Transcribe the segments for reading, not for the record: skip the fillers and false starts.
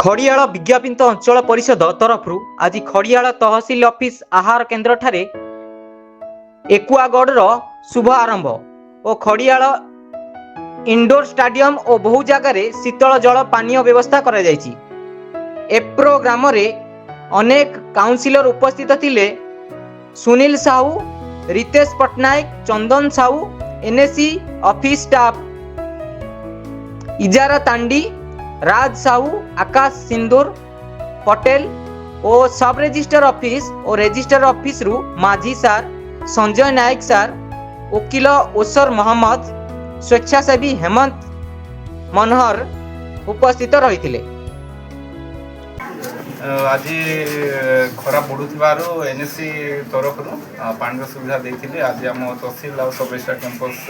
खड़ियाल विज्ञापित अंचल परिषद तरफ आज खड़ियाल तहसिल ऑफिस आहार केन्द्र ठारे एकुआगढ़ शुभ आरंभ और खड़ियाल इंडोर स्टाडियम और बहु जगार शीतल जल पानीय व्यवस्था करा जायछि। ए प्रोग्राम रे अनेक काउंसिलर उपस्थित थिले। Sunil Sahu, Ritesh Patnaik, Chandan Sahu, NSC office staff, Ijara Tandi, Raj Sahu, Akash Sindoor Patel और सब रजिस्टर ऑफिस और रजिस्टर ऑफिस रु माझी सार, संजय नायक सार, वकील ओसर मोहम्मद, स्वेच्छासेवी हेमंत मनोहर उपस्थित रही। आज खरा बढ़ुवर एनएससी तरफ पानी सुविधा देते। आज आम तहसिल और सब रजिस्ट्रार कैंपस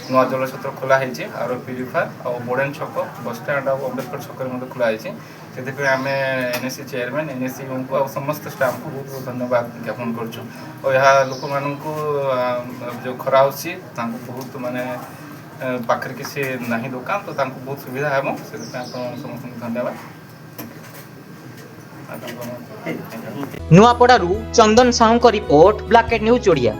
नुआ जलछत्र खोलाई आर प्यूरीफायर और बोर्डेन छक बस स्टाण्ड और अम्बेडकर छक खोलाई। से आम एनएससी चेयरमैन एनएससी को समस्त स्टाफ को बहुत बहुत धन्यवाद ज्ञापन करूँ। यह लोक मान जो खरा बहुत माने पाखे किसी ना दुकान तो बहुत सुविधा है से समस्त धन्यवाद। नुआपड़ारू चंदन साहू का report, black and news Odia.